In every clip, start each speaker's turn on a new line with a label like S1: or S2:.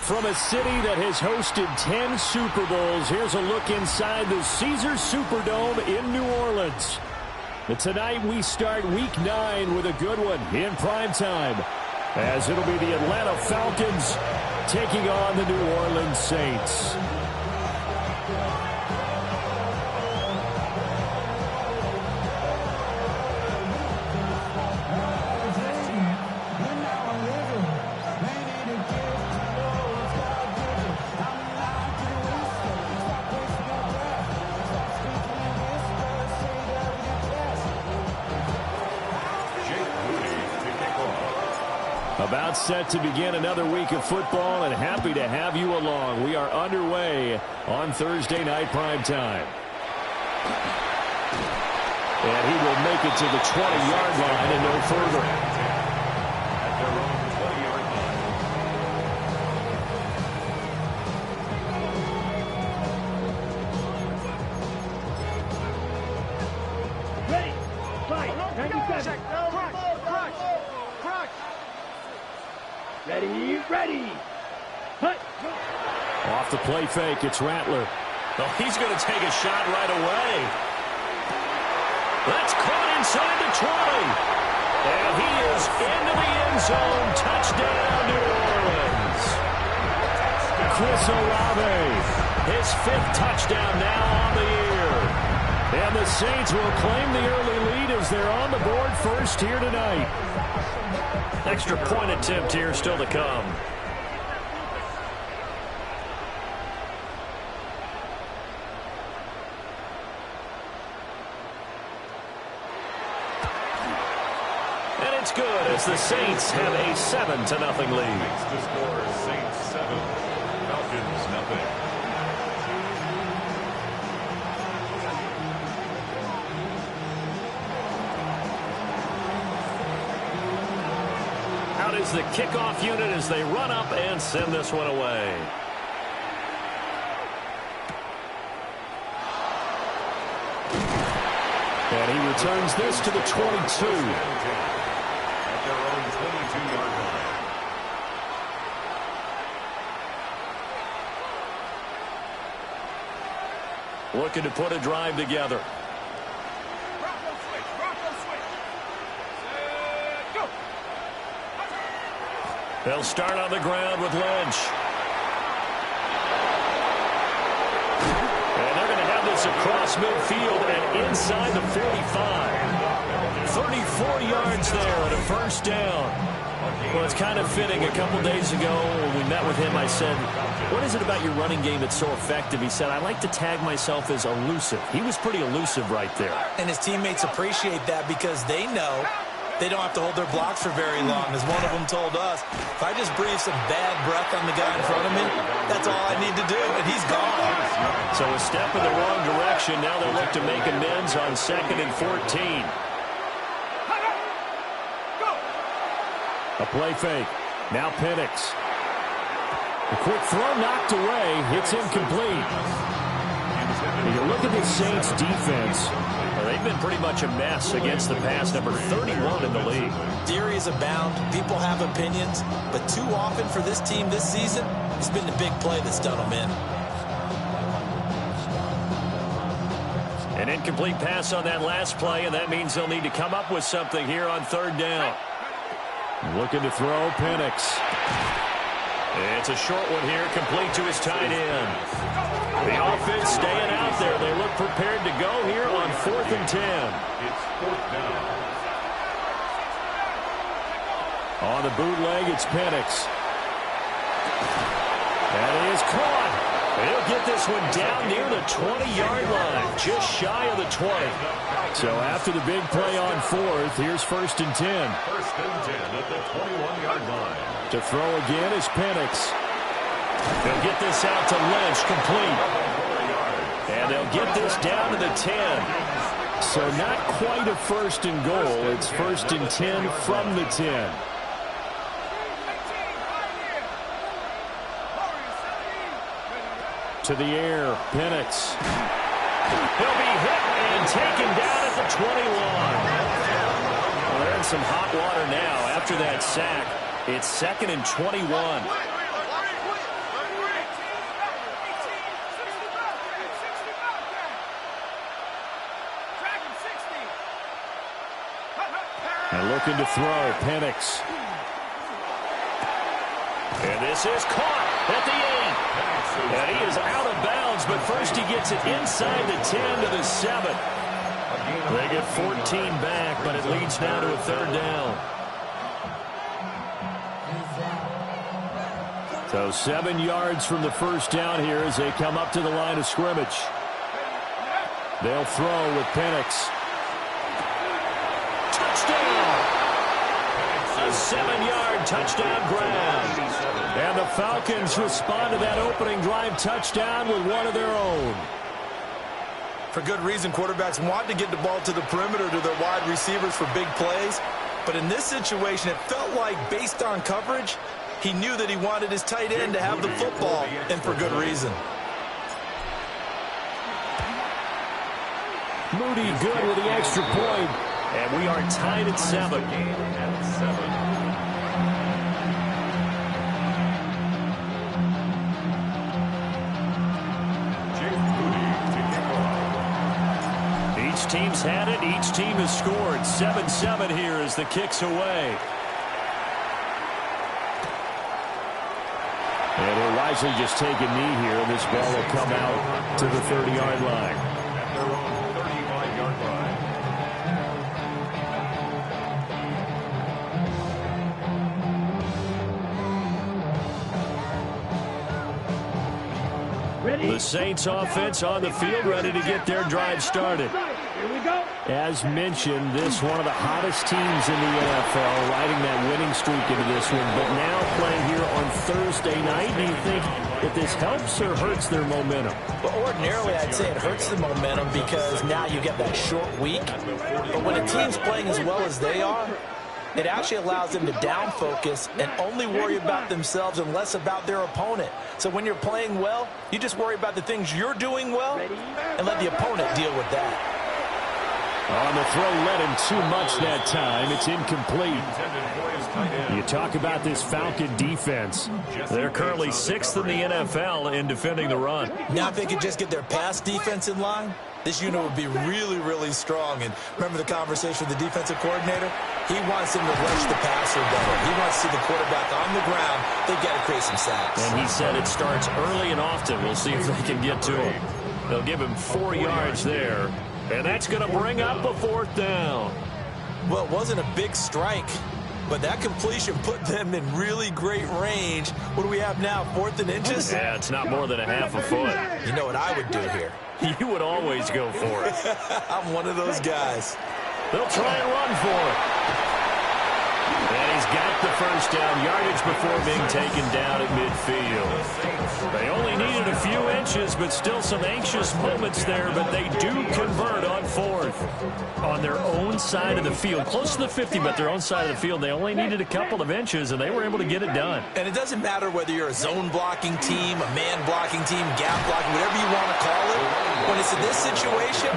S1: From a city that has hosted 10 Super Bowls, here's a look inside the Caesars Superdome in New Orleans. But tonight we start Week 9 with a good one in primetime, as it'll be the Atlanta Falcons taking on the New Orleans Saints. About set to begin another week of football, and happy to have you along. We are underway on Thursday night primetime. And he will make it to the 20-yard line and no further. At their own 20-yard line.
S2: Ready, fight, 97, Ready. Hut.
S1: Off the play fake, it's Rattler.
S3: Oh, he's going to take a shot right away. That's caught inside the 20. And he is into the end zone. Touchdown, New Orleans.
S1: Chris Olave,
S3: his 5th touchdown now on the year.
S1: And the Saints will claim the early lead as they're on the board first here tonight.
S3: Extra point attempt here still to come. And it's good as the Saints have a 7-0 lead.
S4: The score is Saints 7, Falcons 0.
S3: Is the kickoff unit as they run up and send this one away.
S1: And he returns this to the 22.
S4: At their own 22-yard line.
S3: Looking to put a drive together. They'll start on the ground with Lynch. And they're going to have this across midfield and inside the 45. 34 yards there and a first down. Well, it's kind of fitting. A couple days ago when we met with him, I said, what is it about your running game that's so effective? He said, I like to tag myself as elusive. He was pretty elusive right there.
S5: And his teammates appreciate that because they know they don't have to hold their blocks for very long. As one of them told us, if I just breathe some bad breath on the guy in front of me, that's all I need to do, and he's gone.
S3: So a step in the wrong direction. Now they'll look to make amends on 2nd and 14.
S1: A play fake. Now Penix. A quick throw knocked away. It's incomplete. And you look at the Saints defense.
S3: Well, they've been pretty much a mess against the pass, number 31 in the league.
S5: Theories abound. People have opinions. But too often for this team this season, it's been the big play that's done them in.
S3: An incomplete pass on that last play, and that means they'll need to come up with something here on 3rd down.
S1: Looking to throw, Penix.
S3: It's a short one here, complete to his tight end. The offense staying out there. They look prepared to go here on 4th and 10.
S4: It's 4th down.
S1: On the bootleg, it's Penix. And he is caught.
S3: He'll get this one down near the 20-yard line, just shy of the 20.
S1: So after the big play on 4th, here's 1st and 10.
S4: 1st and 10 at the 21-yard line.
S1: To throw again is Penix.
S3: They'll get this out to Lynch, complete. And they'll get this down to the 10.
S1: So not quite a 1st and goal. It's 1st and 10 from the 10. To the air, Penix.
S3: He'll be hit and taken down at the 21. Well, they're in some hot water now after that sack. It's 2nd and 21.
S1: And looking to throw, Penix.
S3: And this is caught at the 8. And he is out of bounds, but first he gets it inside the 10 to the 7. They get 14 back, but it leads now to a 3rd down.
S1: So 7 yards from the first down here as they come up to the line of scrimmage. They'll throw with Penix.
S3: Touchdown! A 7-yard touchdown grab.
S1: And the Falcons respond to that opening drive touchdown with one of their own.
S5: For good reason, quarterbacks want to get the ball to the perimeter to their wide receivers for big plays. But in this situation, it felt like, based on coverage, he knew that he wanted his tight end to have the football, and for good reason.
S1: Moody good with the extra point.
S3: And we are tied at 7. Each team's had it. Each team has scored. 7-7 here as the kick's away.
S1: And he'll wisely just take a knee here, and this ball will come out to the 30-yard line.
S4: Their own 35-yard line.
S2: Ready?
S1: The Saints offense on the field, ready to get their drive started.
S2: Here we go.
S1: As mentioned, this one of the hottest teams in the NFL, riding that winning streak into this one, but now playing here on Thursday night. Do you think that this helps or hurts their momentum?
S5: Well, ordinarily, I'd say it hurts the momentum because now you get that short week. But when a team's playing as well as they are, it actually allows them to down focus and only worry about themselves and less about their opponent. So when you're playing well, you just worry about the things you're doing well and let the opponent deal with that.
S1: On the throw, led him too much that time. It's incomplete. You talk about this Falcon defense.
S3: They're currently 6th in the NFL in defending the run.
S5: Now if they could just get their pass defense in line, this unit would be really, really strong. And remember the conversation with the defensive coordinator? He wants them to rush the passer better. He wants to see the quarterback on the ground. They've got to create some sacks.
S3: And he said it starts early and often. We'll see if they can get to him. They'll give him 4 yards there. And that's going to bring up a 4th down.
S5: Well, it wasn't a big strike, but that completion put them in really great range. What do we have now, 4th and inches?
S3: Yeah, it's not more than a half a foot.
S5: You know what I would do here?
S3: You would always go for it.
S5: I'm one of those guys.
S3: They'll try and run for it. And he's got the first down, yardage before being taken down at midfield. They only needed a few inches, but still some anxious moments there, but they do convert on 4th. On their own side of the field, close to the 50, but their own side of the field, they only needed a couple of inches, and they were able to get it done.
S5: And it doesn't matter whether you're a zone blocking team, a man blocking team, gap blocking, whatever you want to call it. When it's in this situation,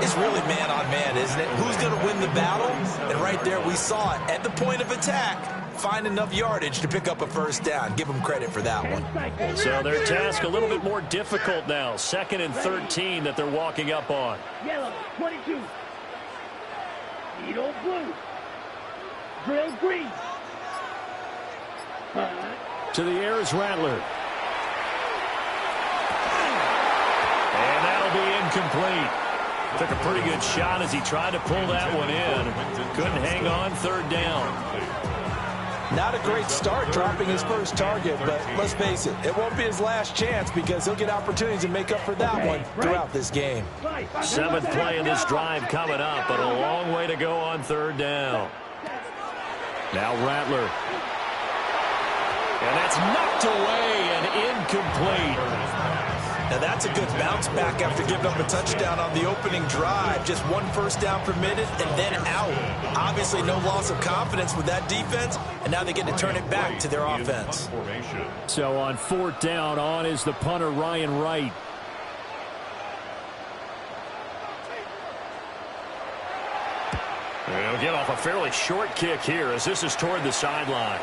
S5: it's really man on man, isn't it? Who's going to win the battle? And right there we saw it. At the point of attack, find enough yardage to pick up a first down. Give them credit for that one.
S3: So their task a little bit more difficult now. 2nd and 13 that they're walking up on.
S2: Yellow, 22. Needle blue. Drill green.
S1: To the air is Rattler.
S3: And that'll be incomplete. Took a pretty good shot as he tried to pull that one in. Couldn't hang on, 3rd down.
S5: Not a great start dropping his first target, but let's face it, it won't be his last chance because he'll get opportunities to make up for that one throughout this game.
S3: 7th play of this drive coming up, but a long way to go on 3rd down.
S1: Now Rattler.
S3: And that's knocked away and incomplete.
S5: Now that's a good bounce back after giving up a touchdown on the opening drive. Just 1 first down permitted and then out. Obviously no loss of confidence with that defense, and now they get to turn it back to their offense.
S1: So on 4th down, on is the punter Ryan Wright.
S3: They'll get off a fairly short kick here as this is toward the sideline.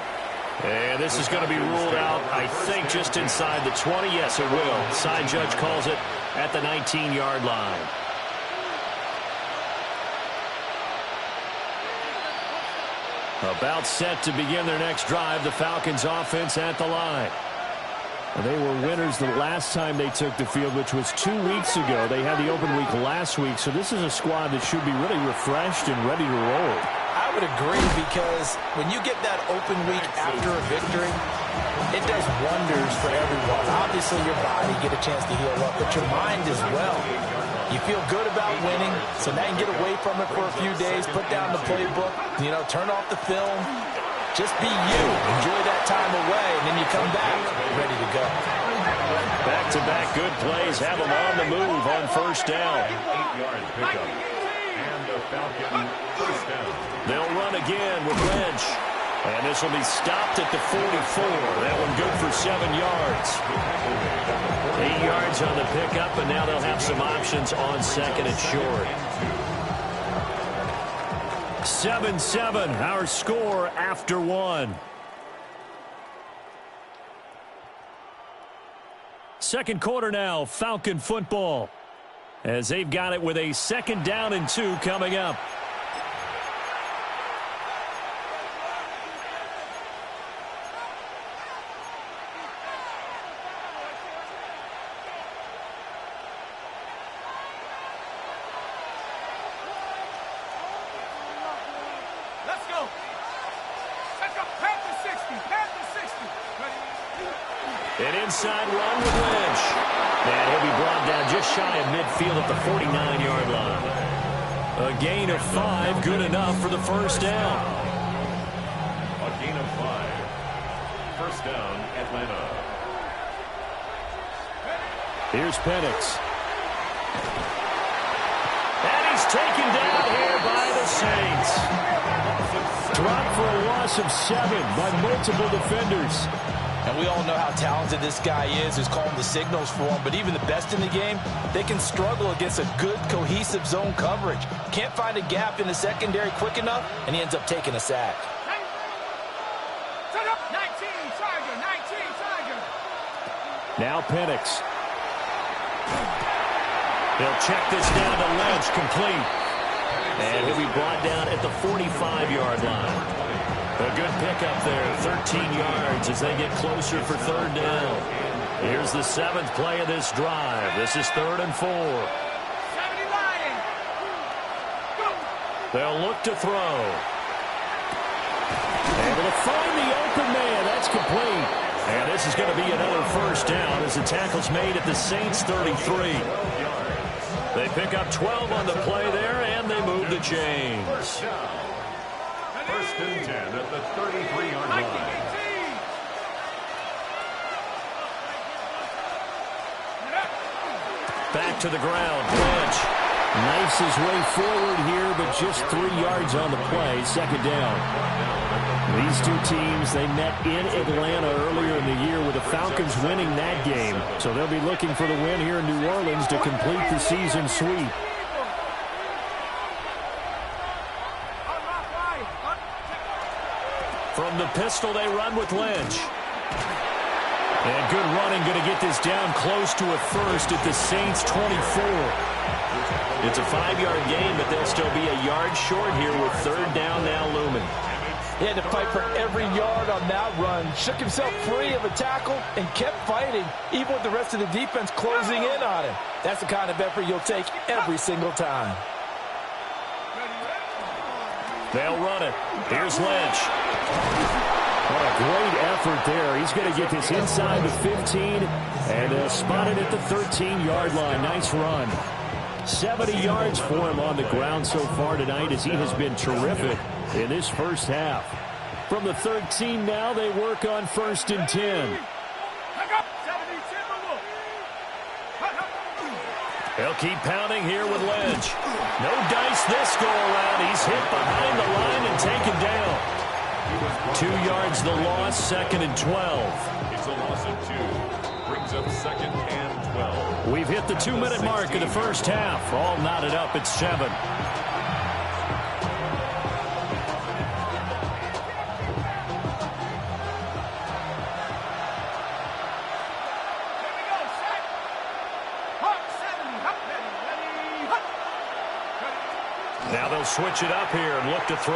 S3: And this is going to be ruled out, I think, just inside the 20. Yes, it will. Side judge calls it at the 19-yard line.
S1: About set to begin their next drive. The Falcons offense at the line. They were winners the last time they took the field, which was 2 weeks ago. They had the open week last week, so this is a squad that should be really refreshed and ready to roll.
S5: I would agree, because when you get that open week after a victory, it does wonders for everyone. Obviously, your body get a chance to heal up, but your mind as well. You feel good about winning, so now you can get away from it for a few days, put down the playbook, turn off the film. Just be you. Enjoy that time away, and then you come back ready to go.
S1: Back-to-back good plays have them on the move on first down.
S4: 8-yard pickup. And a Falcon first down.
S1: They'll run again with Lynch. And this will be stopped at the 44. That one good for 7 yards. 8 yards on the pickup, and now they'll have some options on second and short. 7-7, our score after one. Second quarter now, Falcon football, as they've got it with a 2nd down and 2 coming up. An inside run with Lynch. And he'll be brought down just shy of midfield at the 49-yard line. A gain of 5, good enough for the first down.
S4: A gain of 5. First down, Atlanta.
S1: Here's Penix. And he's taken down here by the Saints. Dropped for a loss of 7 by multiple defenders.
S5: And we all know how talented this guy is, who's calling the signals for him. But even the best in the game, they can struggle against a good, cohesive zone coverage. Can't find a gap in the secondary quick enough, and he ends up taking a sack.
S2: 19, Tiger.
S1: Now Penix. They'll check this down to Lynch, complete. And he'll be brought down at the 45-yard line. A good pickup there, 13 yards as they get closer for 3rd down. Here's the 7th play of this drive. This is 3rd and 4. They'll look to throw. Able to find the open man. That's complete. And this is going to be another first down as the tackle's made at the Saints' 33. They pick up 12 on the play there, and they move the chains.
S4: First and 10 at the 33-yard line.
S1: Back to the ground. Lynch knifes his way forward here, but just 3 yards on the play. 2nd down. These two teams, they met in Atlanta earlier in the year with the Falcons winning that game. So they'll be looking for the win here in New Orleans to complete the season sweep. From the pistol, they run with Lynch. And good running, going to get this down close to a first at the Saints' 24. It's a 5-yard gain, but they'll still be a yard short here with 3rd down now looming.
S5: He had to fight for every yard on that run. Shook himself free of a tackle and kept fighting, even with the rest of the defense closing in on him. That's the kind of effort you'll take every single time.
S1: They'll run it. Here's Lynch. What a great effort there. He's going to get this inside the 15, and they'll spot it at the 13-yard line. Nice run. 70 yards for him on the ground so far tonight, as he has been terrific in this first half. From the 13 now, they work on 1st and 10. They'll keep pounding here with Lynch. No dice this go-around. He's hit behind the line and taken down. 2 yards the loss, 2nd and 12.
S4: It's a loss of 2. Brings up 2nd and 12.
S1: We've hit the 2-minute mark of the first half. All knotted up at 7. Now they'll switch it up here and look to throw.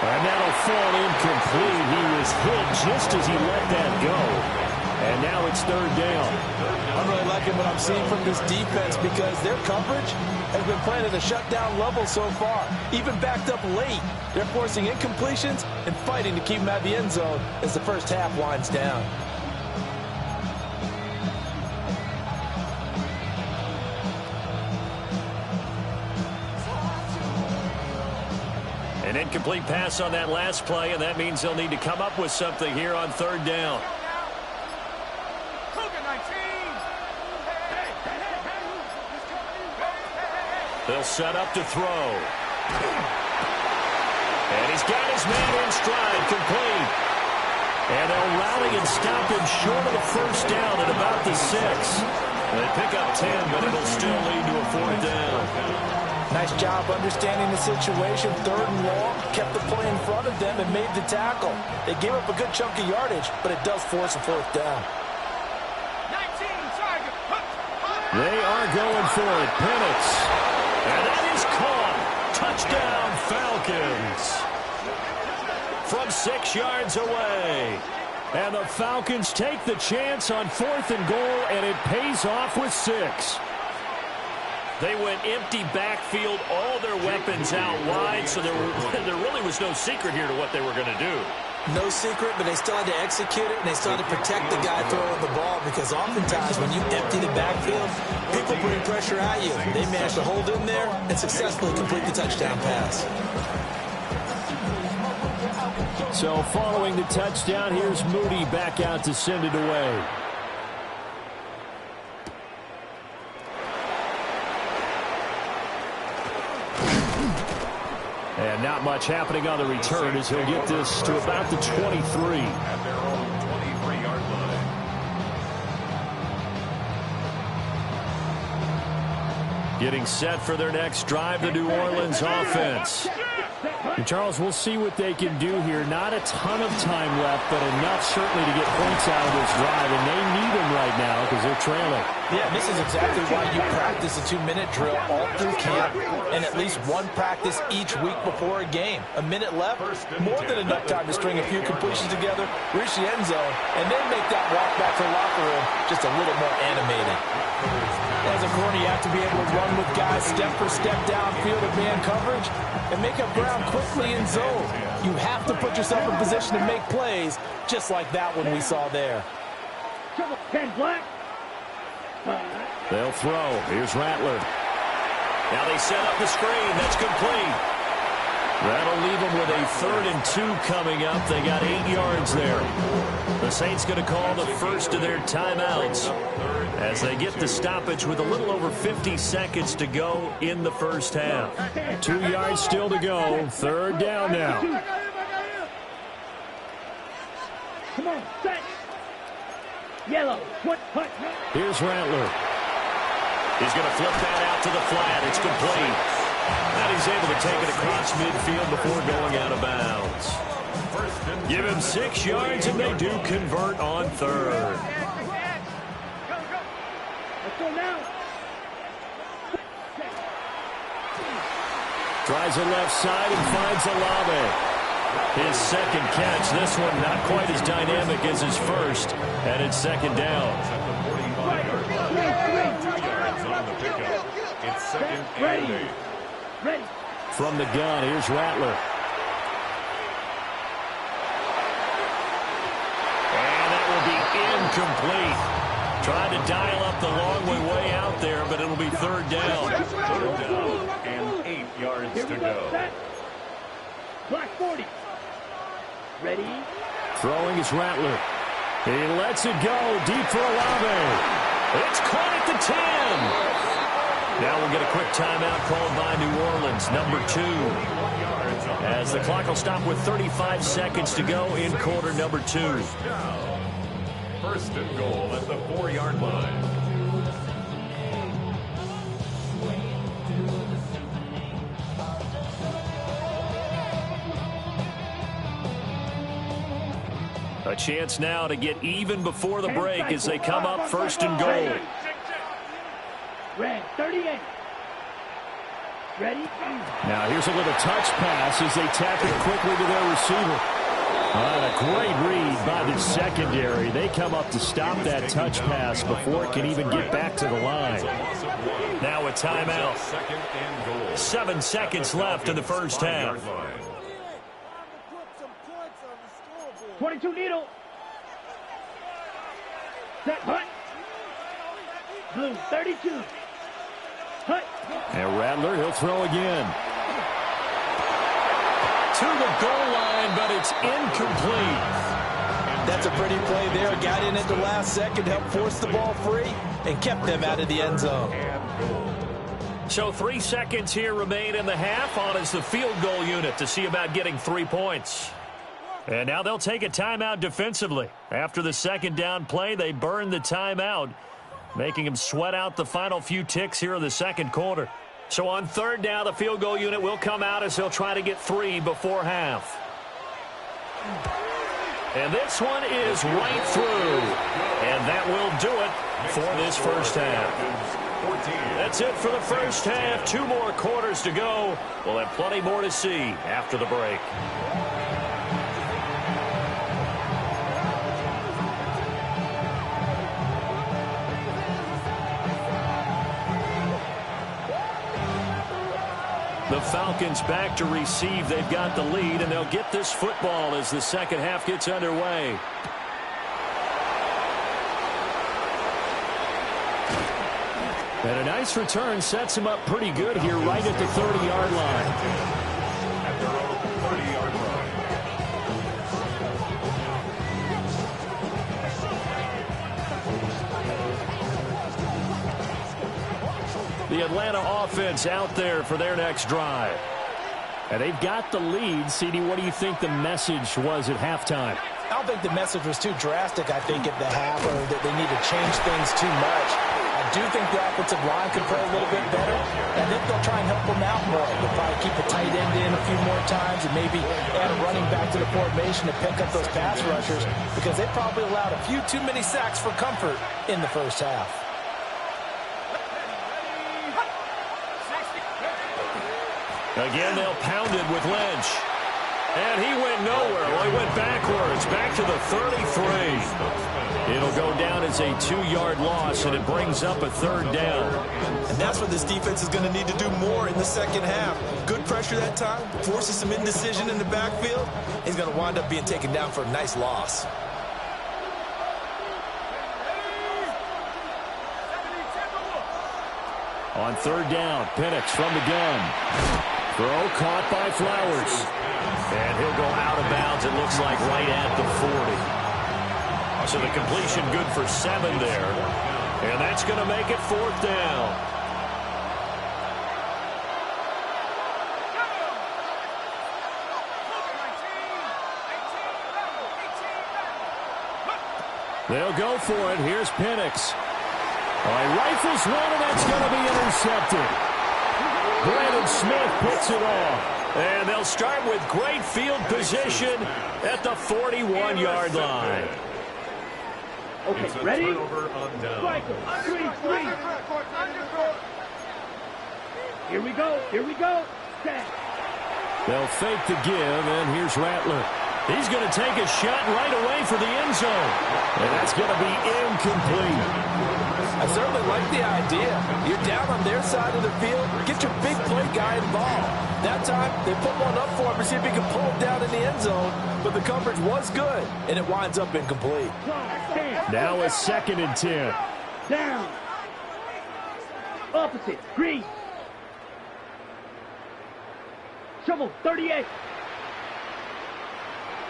S1: And that'll fall incomplete. He was hit just as he let that go. And now it's third down.
S5: I'm really liking what I'm seeing from this defense because their coverage has been playing at a shutdown level so far. Even backed up late. They're forcing incompletions and fighting to keep them at the end zone as the first half winds down.
S3: An incomplete pass on that last play, and that means they'll need to come up with something here on third down. They'll set up to throw. And he's got his man in stride, complete. And they'll rally and stop him short of the first down at about the 6. They pick up 10, but it'll still lead to a fourth down.
S5: Nice job understanding the situation. Third and long, kept the play in front of them and made the tackle. They gave up a good chunk of yardage, but it does force a fourth down.
S1: They are going for it. Penix.
S3: And that is caught. Touchdown, Falcons. From 6 yards away.
S1: And the Falcons take the chance on 4th and goal, and it pays off with 6.
S3: They went empty backfield, all their weapons out wide, so there really was no secret here to what they were going to do.
S5: No secret, but they still had to execute it, and they still had to protect the guy throwing the ball, because oftentimes when you empty the backfield, people bring pressure at you. They managed to hold in there and successfully complete the touchdown pass.
S1: So following the touchdown, here's Moody back out to send it away. And not much happening on the return as he'll get this to about the 23.
S4: At their own 23-yard line.
S1: Getting set for their next drive, the New Orleans offense. And Charles, we'll see what they can do here. Not a ton of time left, but enough certainly to get points out of this drive. And they need them right now because they're trailing.
S5: Yeah, this is exactly why you practice a 2-minute drill all through camp and at least one practice each week before a game. A minute left, more than enough time to string a few completions together, reach the end zone, and then make that walk back to the locker room just a little more animated. As a corner, you have to be able to run with guys step for step downfield of man coverage and make up ground quickly in zone. You have to put yourself in position to make plays, just like that one we saw there.
S1: They'll throw. Here's Rattler.
S3: Now they set up the screen. That's complete.
S1: That'll leave them with a 3rd and 2 coming up. They got 8 yards there. The Saints going to call the first of their timeouts as they get the stoppage with a little over 50 seconds to go in the first half. 2 yards still to go. 3rd down now.
S2: Come on, set. Yellow.
S1: Here's Rattler.
S3: He's going to flip that out to the flat. It's complete. And he's able to take it across midfield before going out of bounds. Give him 6 yards, and they do convert on 3rd.
S2: Let's go now.
S1: Tries the left side and finds Olave. His second catch. This one not quite as dynamic as his first. And it's 2nd down.
S4: At the 45-yard line. 2 yards on the pickup. It's 2nd and 8.
S2: Ready.
S1: From the gun, here's Rattler.
S3: And that will be incomplete. Tried to dial up the long way out there, but it'll be 3rd down.
S4: 3rd down and 8 yards to go.
S2: Black 40. Ready.
S1: Throwing is Rattler. He lets it go deep for Olave.
S3: It's caught at the 10. Now we'll get a quick timeout called by New Orleans, number 2. As the clock will stop with 35 seconds to go in quarter number 2.
S4: 1st and goal at the 4-yard line.
S3: A chance now to get even before the break as they come up 1st and goal.
S2: Red 38. Ready?
S1: Now here's a little touch pass as they tap it quickly to their receiver. A great read by the secondary. They come up to stop that touch pass before it can even get back to the line.
S3: Now a timeout. 7 seconds left in the first half.
S2: 22 needle. Set, hut. Blue, 32. Hut.
S1: And Rattler, he'll throw again.
S3: To the goal line, but it's incomplete.
S5: That's a pretty play there. Got in at the last second, helped force the ball free, and kept them out of the end zone.
S3: So 3 seconds here remain in the half. On is the field goal unit to see about getting 3 points. And now they'll take a timeout defensively. After the second down play, they burn the timeout, making them sweat out the final few ticks here in the second quarter. So on third down, the field goal unit will come out as they'll try to get 3 before half. And this one is right through. And that will do it for this first half. That's it for the first half. 2 more quarters to go. We'll have plenty more to see after the break. The Falcons back to receive. They've got the lead, and they'll get this football as the second half gets underway.
S1: And a nice return sets him up pretty good here right at the 30-yard line.
S4: At their own 30-yard line.
S1: The Atlanta offense out there for their next drive. And they've got the lead. CD, what do you think the message was at halftime?
S5: I don't think the message was too drastic, I think, at the half, or that they need to change things too much. I do think the offensive line could play a little bit better. I think they'll try and help them out more. They'll probably keep a tight end in a few more times and maybe add a running back to the formation to pick up those pass rushers, because they probably allowed a few too many sacks for comfort in the first half.
S3: Again, they'll pound it with Lynch. And he went nowhere. Well, he went backwards, back to the 33. It'll go down as a 2-yard loss, and it brings up a third down.
S5: And that's what this defense is going to need to do more in the second half. Good pressure that time, forces some indecision in the backfield. He's going to wind up being taken down for a nice loss.
S1: On third down, Penix from the gun. Throw caught by Flowers.
S3: And he'll go out of bounds, it looks like, right at the 40. So the completion good for 7 there. And that's going to make it 4th down.
S1: They'll go for it. Here's Penix. He rifles one, and that's going to be intercepted. Brandon Smith picks it off.
S3: And they'll start with great field position at the 41-yard line.
S2: Okay, ready?
S4: Striker,
S2: 3-3. Here we go. Here we go. Set.
S1: They'll fake the give, and here's Rattler.
S3: He's going to take a shot right away for the end zone.
S1: And that's going to be incomplete.
S5: I certainly like the idea. You're down on their side of the field. Get your big play guy involved. That time, they put one up for him to see if he can pull it down in the end zone. But the coverage was good, and it winds up incomplete.
S1: Now a 2nd and 10.
S2: Down. Opposite. Green. Shovel. 38.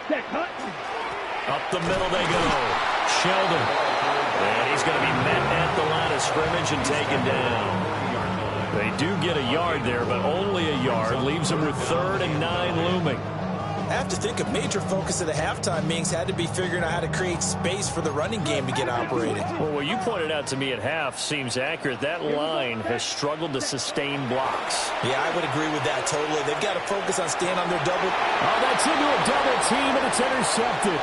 S2: Set. Hut.
S3: Up the middle they go. Sheldon. And he's going to be met at the line of scrimmage and taken down. They do get a yard there, but only a yard. Leaves them with 3rd and 9 looming.
S5: I have to think a major focus of the halftime meetings had to be figuring out how to create space for the running game to get operating.
S3: Well, what you pointed out to me at half seems accurate. That line has struggled to sustain blocks.
S5: Yeah, I would agree with that totally. They've got to focus on staying on their double.
S1: Oh, that's into a double team, and it's intercepted.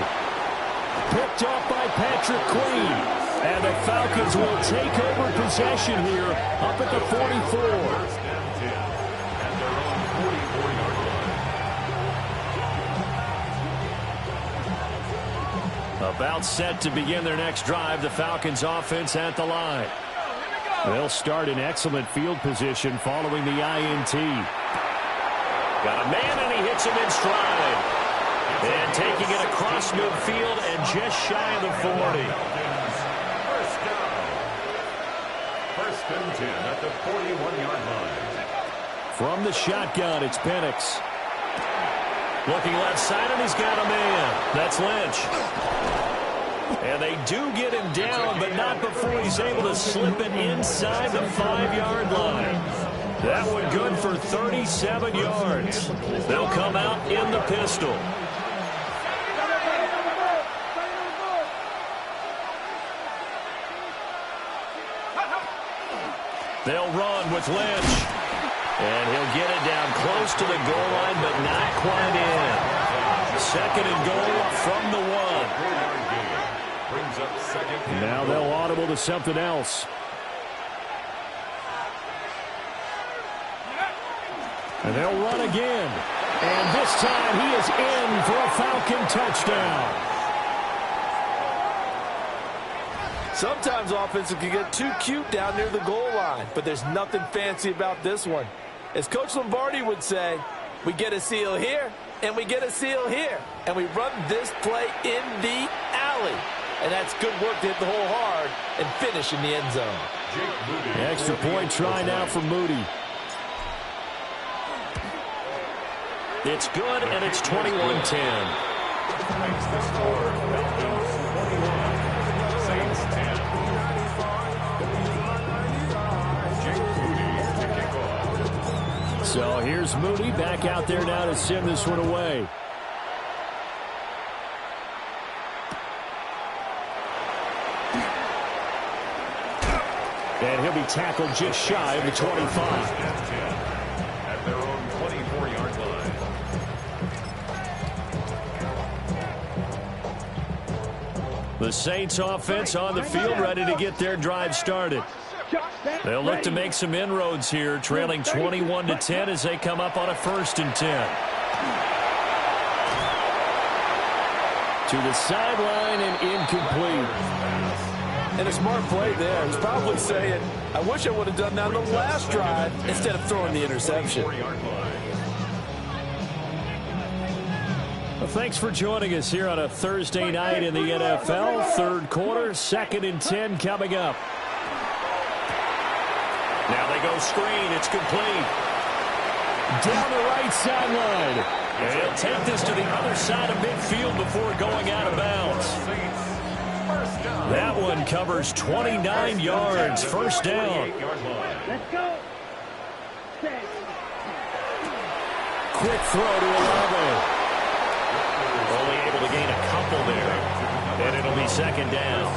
S1: Picked off by Patrick Queen. And the Falcons will take over possession here up at the 44. About set to begin their next drive. The Falcons offense at the line. They'll start in excellent field position following the INT. Got a man, and he hits him in stride. And taking it across midfield and just shy of the 40.
S4: First down. First and 10 at the 41-yard line.
S1: From the shotgun, it's Penix. Looking left side, and he's got a man. That's Lynch. And they do get him down, but not before he's able to slip it inside the 5-yard line. That one good for 37 yards. They'll come out in the pistol. They'll run with Lynch. And he'll get it down close to the goal line, but not quite in. Second and goal from the 1. Now they'll audible to something else. And they'll run again. And this time he is in for a Falcon touchdown.
S5: Sometimes offenses can get too cute down near the goal line, but there's nothing fancy about this one. As Coach Lombardi would say, we get a seal here, and we get a seal here. And we run this play in the alley. And that's good work to hit the hole hard and finish in the end zone.
S1: Extra point try now for Moody. It's good, and it's 21-10.
S4: Makes the score. Falcons 21, Saints 10.
S1: So here's Moody back out there now to send this one away. And he'll be tackled just shy of the 25.
S4: At their own 24-yard line.
S1: The Saints offense on the field ready to get their drive started. They'll look to make some inroads here, trailing 21-10 as they come up on a 1st and 10. To the sideline and incomplete.
S5: And a smart play there. He's probably saying, I wish I would have done that on the last drive instead of throwing the interception.
S1: Well, thanks for joining us here on a Thursday night in the NFL. 3rd quarter, 2nd and 10 coming up. Now they go screen. It's complete. Down the right sideline. And he'll take this to the other side of midfield before going out of bounds. That one covers 29 yards. First down.
S2: Let's go.
S1: Quick throw to Olave. Only able to gain a couple there. And it'll be 2nd down.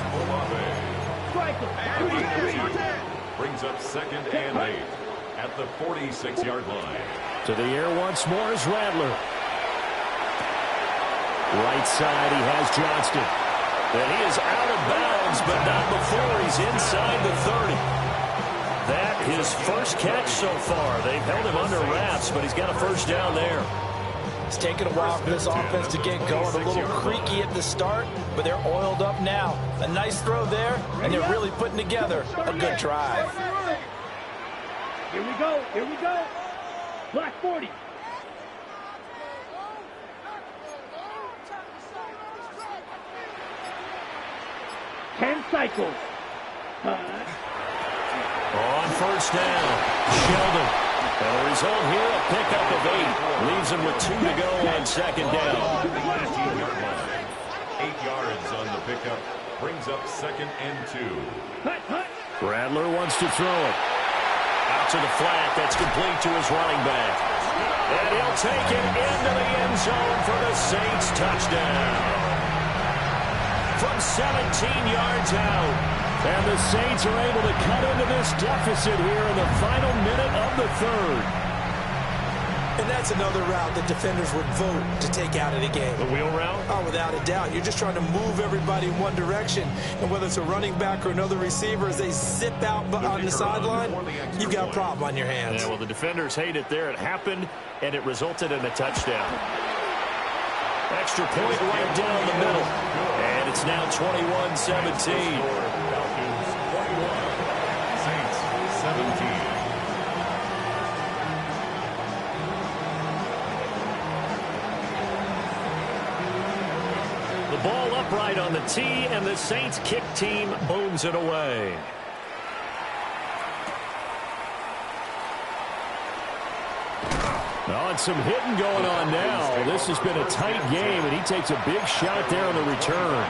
S4: Brings up 2nd and 8 at the 46-yard line.
S1: To the air once more is Rattler. Right side, he has Johnston. And he is out of bounds, but not before he's inside the 30. That his first catch so far. They've held him under wraps, but he's got a first down there.
S5: It's taken a while for this offense to get going. A little creaky at the start, but they're oiled up now. A nice throw there, and they're really putting together a good drive.
S2: Here we go. Here we go. Black 40. Ten cycles.
S1: On first down, Sheldon. And the result here, a pickup of 8. Leaves him with 2 to go on 2nd down.
S4: 19-yard line. 8 yards on the pickup. Brings up 2nd and 2.
S1: Rattler wants to throw it. Out to the flat. That's complete to his running back. And he'll take it into the end zone for the Saints touchdown. From 17 yards out. And the Saints are able to cut into this deficit here in the final minute of the 3rd.
S5: And that's another route that defenders would vote to take out of the game.
S1: The wheel route?
S5: Oh, without a doubt. You're just trying to move everybody in one direction. And whether it's a running back or another receiver, as they zip out on the sideline, you've got a problem on your hands.
S1: Yeah, well, the defenders hate it there. It happened, and it resulted in a touchdown. Extra point right down the middle. And it's now 21-17.
S4: Falcons 21, Saints 17.
S1: The ball upright on the tee, and the Saints kick team booms it away. Oh, and some hitting going on now. This has been a tight game, and he takes a big shot there on the return.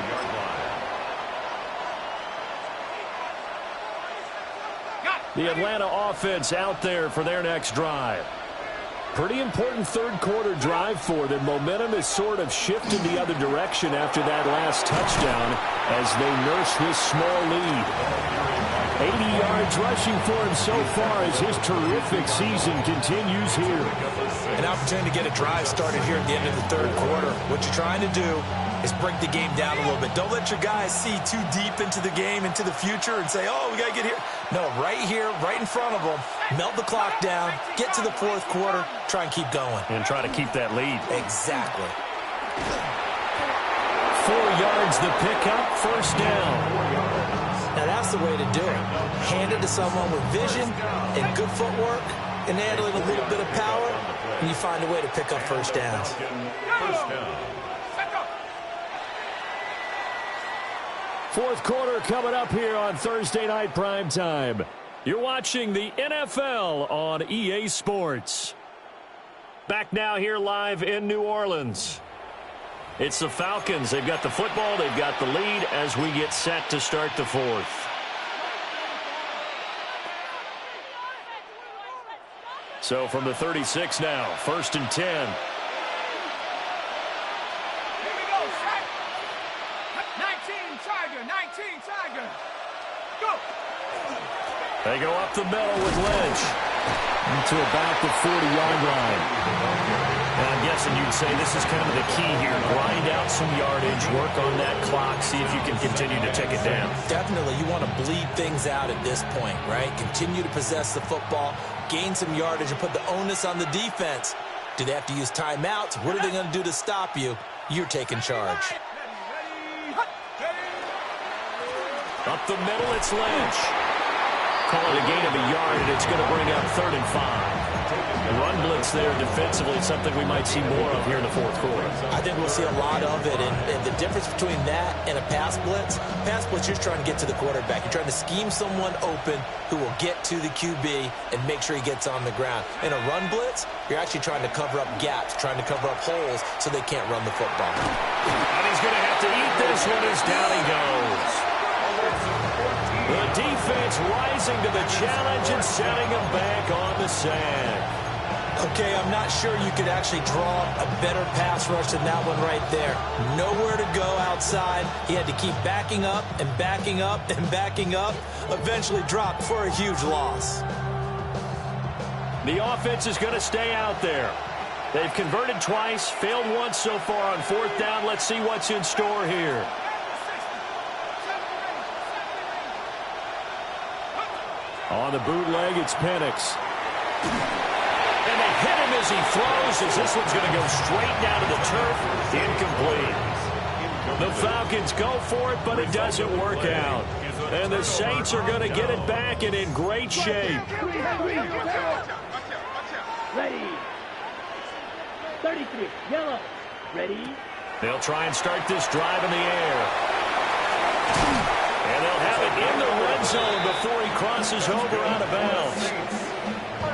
S1: The Atlanta offense out there for their next drive. Pretty important third-quarter drive for them. Momentum has sort of shifted the other direction after that last touchdown as they nurse this small lead. 80 yards rushing for him so far as his terrific season continues here.
S5: An opportunity to get a drive started here at the end of the third quarter. What you're trying to do is break the game down a little bit. Don't let your guys see too deep into the game, into the future, and say, oh, we got to get here. No, right here, right in front of them. Melt the clock down, get to the fourth quarter, try and keep going.
S1: And try to keep that lead.
S5: Exactly.
S1: 4 yards the pickup, first down.
S5: Now, that's the way to do it. Hand it to someone with vision and good footwork and handling a little bit of power, and you find a way to pick up first downs.
S4: First down.
S1: Fourth quarter coming up here on Thursday Night Primetime. You're watching the NFL on EA Sports. Back now here live in New Orleans. It's the Falcons. They've got the football. They've got the lead as we get set to start the fourth. So from the 36 now, first and 10.
S2: Here we go, set. 19 Tiger. Go.
S1: They go up the middle with Lynch to about the 40-yard line. And I'm guessing you'd say this is kind of the key here. Grind out some yardage, work on that clock, see if you can continue to take it down.
S5: Definitely, you want to bleed things out at this point, right? Continue to possess the football, gain some yardage, and put the onus on the defense. Do they have to use timeouts? What are they going to do to stop you? You're taking charge.
S1: Up the middle, it's Lynch. Call it a gain of a yard, and it's going to bring up 3rd and 5. Run blitz there defensively, something we might see more of here in the fourth quarter.
S5: I think we'll see a lot of it, and the difference between that and a pass blitz, you're trying to get to the quarterback. You're trying to scheme someone open who will get to the QB and make sure he gets on the ground. In a run blitz, you're actually trying to cover up gaps, trying to cover up holes so they can't run the football.
S1: And he's going to have to eat this one as down he goes. The defense rising to the challenge and setting him back on the sack.
S5: Okay, I'm not sure you could actually draw a better pass rush than that one right there. Nowhere to go outside. He had to keep backing up and backing up and backing up. Eventually dropped for a huge loss.
S1: The offense is going to stay out there. They've converted twice, failed once so far on 4th down. Let's see what's in store here. On the bootleg, it's Penix. And they hit him as he throws, as this one's going to go straight down to the turf. Incomplete. The Falcons go for it, but it doesn't work out. And the Saints are going to get it back and in great shape.
S2: Ready. 33, yellow. Ready.
S1: They'll try and start this drive in the air. And they'll have it in the red zone before he crosses over out of bounds.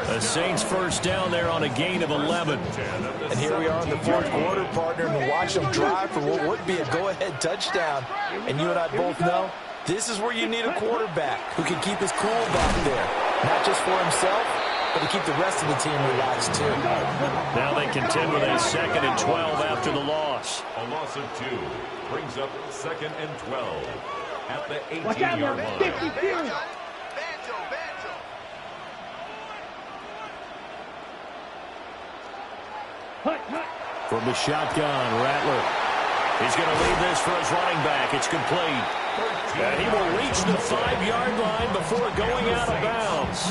S1: The Saints first down there on a gain of 11.
S5: And here we are in the fourth quarter, partner, and watch them drive for what would be a go-ahead touchdown. And you and I both know this is where you need a quarterback who can keep his cool back there. Not just for himself, but to keep the rest of the team relaxed, too.
S1: Now they contend with a 2nd and 12 after the loss.
S4: A loss of 2 brings up 2nd and 12 at the
S2: 52.
S4: 18-yard line.
S1: From the shotgun, Rattler. He's going to leave this for his running back. It's complete. And he will reach the 5-yard line before going out of bounds.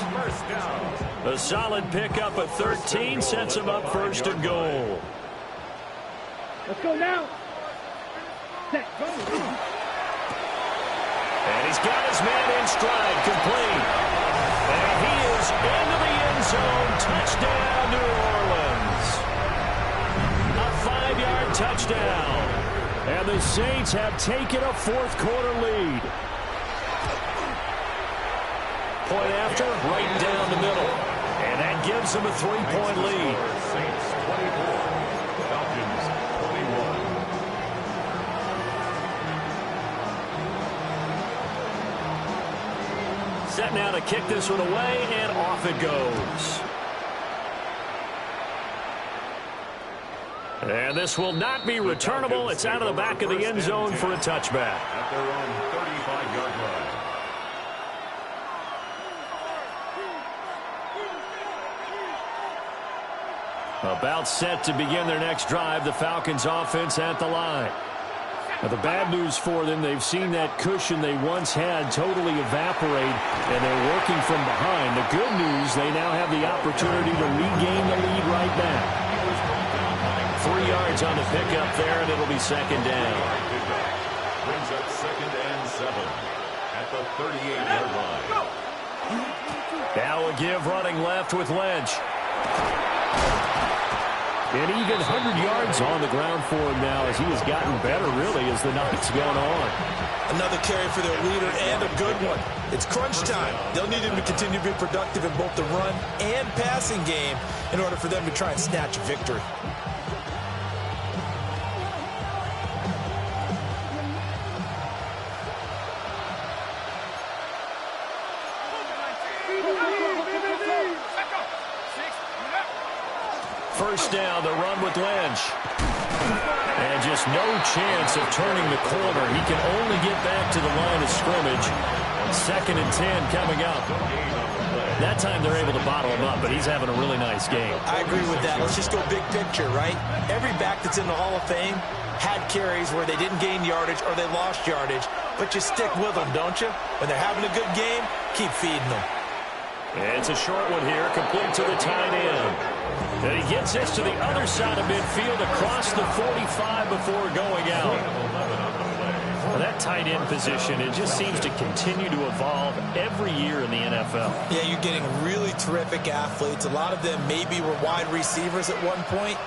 S1: A solid pickup at 13 sets him up 1st and goal.
S2: Let's go now. Set, go.
S3: And he's got his man in stride, complete. And he is into the end zone. Touchdown, New Orleans. A 5-yard touchdown. And the Saints have taken a fourth-quarter lead. Point after, right down the middle. And that gives them a 3-point lead.
S4: Saints 24, Falcons 21.
S3: Set now to kick this one away, and off it goes. And this will not be returnable. It's out of the back of the end zone for a touchback.
S4: At their own 35-yard line.
S3: About set to begin their next drive, the Falcons offense at the line. Now, the bad news for them, they've seen that cushion they once had totally evaporate, and they're working from behind. The good news, they now have the opportunity to regain the lead right back. 3 yards on the pickup there, and it'll be second down.
S4: Brings up 2nd and 7 at the 38-yard line.
S3: Now a give running left with Lynch. And even 100 yards on the ground for him now as he has gotten better, really, as the night's gone on.
S5: Another carry for their leader, and a good one. It's crunch time. They'll need him to continue to be productive in both the run and passing game in order for them to try and snatch a victory.
S3: First down, the run with Lynch. And just no chance of turning the corner. He can only get back to the line of scrimmage. 2nd and 10 coming up. That time they're able to bottle him up, but he's having a really nice game.
S5: I agree with that. Let's just go big picture, right? Every back that's in the Hall of Fame had carries where they didn't gain yardage or they lost yardage, but you stick with them, don't you? When they're having a good game, keep feeding them.
S3: And it's a short one here, complete to the tight end. And he gets this to the other side of midfield across the 45 before going out. Well, that tight end position, it just seems to continue to evolve every year in the NFL.
S5: Yeah, you're getting really terrific athletes. A lot of them maybe were wide receivers at one point.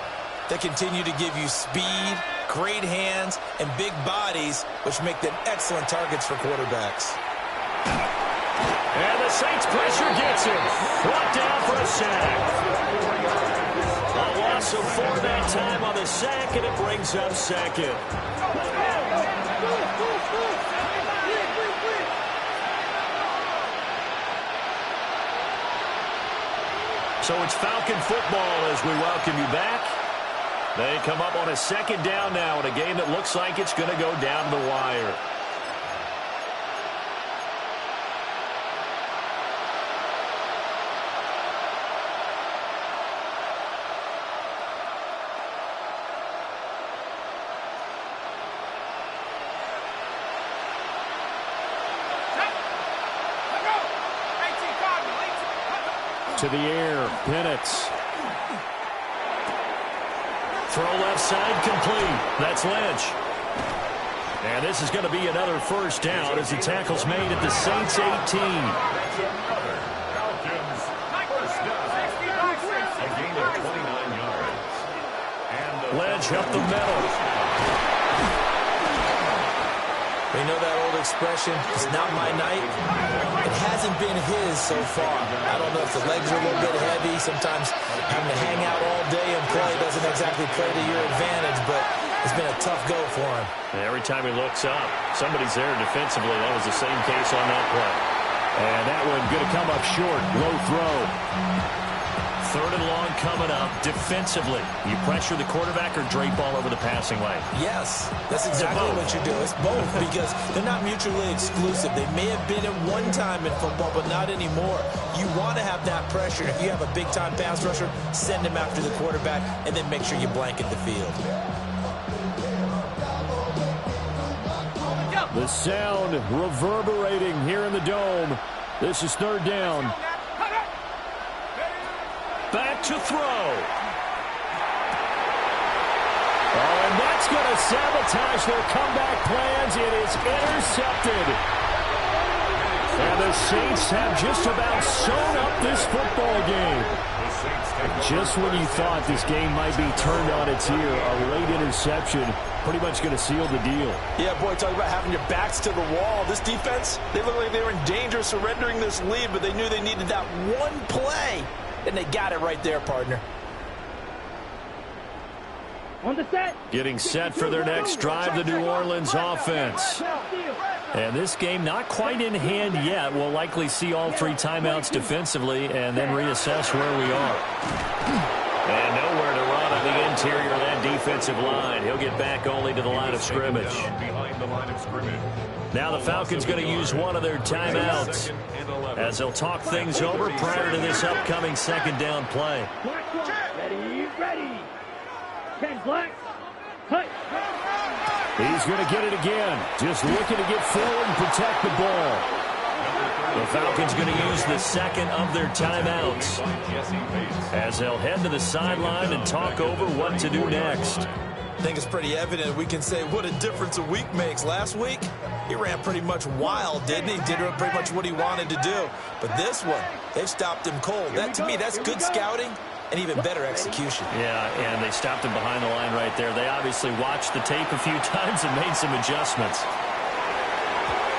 S5: They continue to give you speed, great hands, and big bodies, which make them excellent targets for quarterbacks.
S3: And the Saints pressure gets him. Brought down for a sack. A loss of 4 that time on the sack, and it brings up second. So it's Falcon football as we welcome you back. They come up on a second down now in a game that looks like it's going to go down the wire. To the air, Penix. Throw left side, complete. That's Lynch. And this is going to be another first down as the tackle's made at the Saints 18.
S4: Falcons first down. A gain of 29 yards. And
S3: Lynch up the middle.
S5: We know that old expression, it's not my night. It hasn't been his so far. I don't know if the legs are a little bit heavy. Sometimes having to hang out all day and play doesn't exactly play to your advantage, but it's been a tough go for him.
S3: And every time he looks up, somebody's there defensively. That was the same case on that play. And that one going to come up short. Low throw. 3rd and long coming up defensively. You pressure the quarterback or drape all over the passing lane?
S5: Yes, that's exactly what you do. It's both because they're not mutually exclusive. They may have been at one time in football, but not anymore. You want to have that pressure. If you have a big-time pass rusher, send him after the quarterback, and then make sure you blanket the field.
S3: The sound reverberating here in the dome. This is 3rd down. Back to throw.
S1: Oh, and that's going to sabotage their comeback plans. It is intercepted. And the Saints have just about sewn up this football game. Just when you thought this game might be turned on its ear, a late interception pretty much going to seal the deal.
S5: Yeah, boy, talk about having your backs to the wall. This defense, they look like they were in danger of surrendering this lead, but they knew they needed that one play, and they got it right there, partner.
S2: On the set.
S1: Getting set for their next drive, the New Orleans offense. And this game not quite in hand yet. We'll likely see all three timeouts defensively and then reassess where we are. And nowhere to run on the interior of that defensive line. He'll get back only to the line of scrimmage. Now the Falcons going to use one of their timeouts as they'll talk things over prior to this upcoming second down play.
S2: Ready, ready. 10 black. Cut.
S1: He's going to get it again. Just looking to get forward and protect the ball. The Falcons going to use the second of their timeouts as they'll head to the sideline and talk over what to do next.
S5: I think it's pretty evident. We can say what a difference a week makes. Last week, he ran pretty much wild, didn't he? Did pretty much what he wanted to do. But this one, they've stopped him cold. That, to me, that's good scouting and even better execution.
S1: Yeah, and they stopped him behind the line right there. They obviously watched the tape a few times and made some adjustments.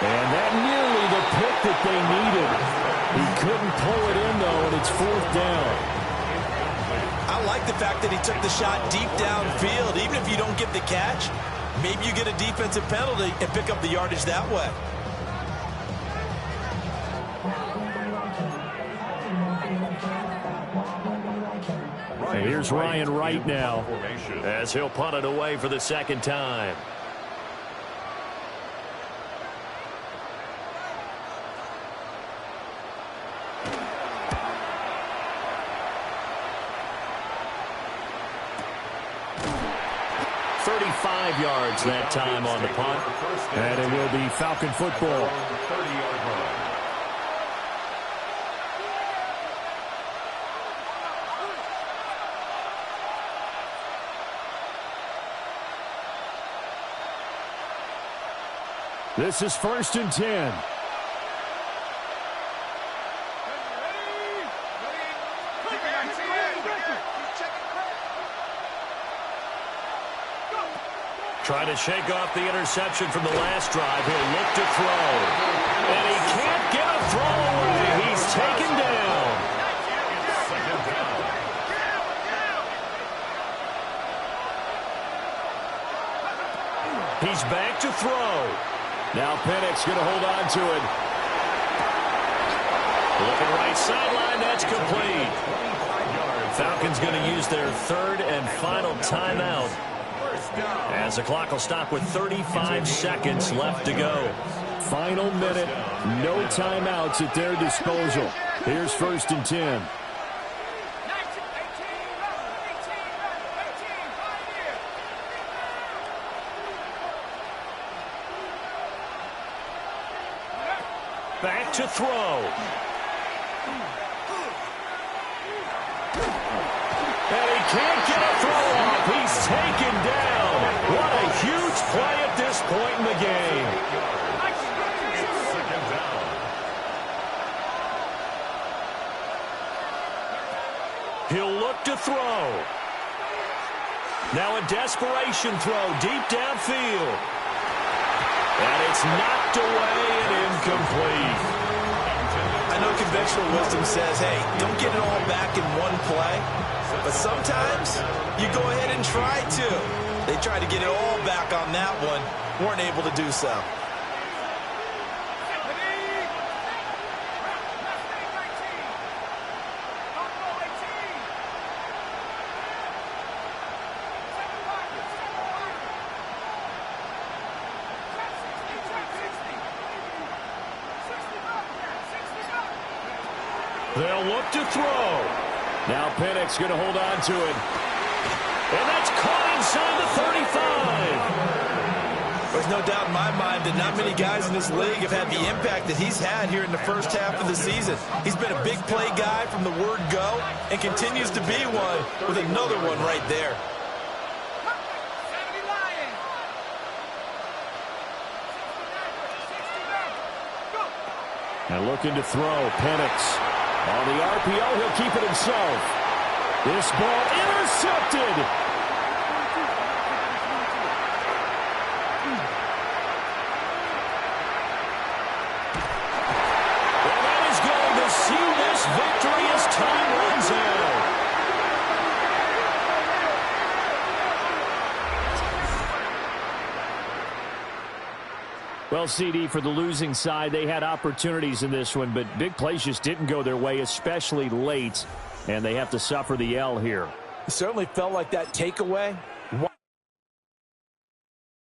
S1: And that nearly the pick that they needed. He couldn't pull it in, though, and it's fourth down.
S5: I like the fact that he took the shot deep downfield. Even if you don't get the catch, maybe you get a defensive penalty and pick up the yardage that way.
S1: And here's Ryan Wright now as he'll punt it away for the second time. Yards that time on the punt. And it will be Falcon football.
S4: 30-yard run.
S1: This is 1st and 10. Trying to shake off the interception from the last drive. He'll look to throw. And he can't get a throw away. He's taken down. He's back to throw. Now Penix going to hold on to it. Looking right sideline. That's complete. Falcons going to use their third and final timeout, as the clock will stop with 35 seconds left to go. Final minute, no timeouts at their disposal. Here's 1st and 10. Back to throw. And he can't get a throw off. He's taken down. What a huge play at this point in the game. He'll look to throw. Now a desperation throw deep downfield. And it's knocked away and incomplete.
S5: I know conventional wisdom says, hey, don't get it all back in one play. But sometimes you go ahead and try to. They tried to get it all back on that one. Weren't able to do so.
S1: They'll look to throw. Now Penix going to hold on to it. And that's caught inside the 35.
S5: There's no doubt in my mind that not many guys in this league have had the impact that he's had here in the first half of the season. He's been a big play guy from the word go and continues to be one with another one right there.
S1: And looking to throw, Penix. On the RPO, he'll keep it himself. This ball intercepted. And that is going to seal this victory as time runs out. Well, CD, for the losing side, they had opportunities in this one, but big plays just didn't go their way, especially late, and they have to suffer the L here.
S5: It certainly felt like that takeaway.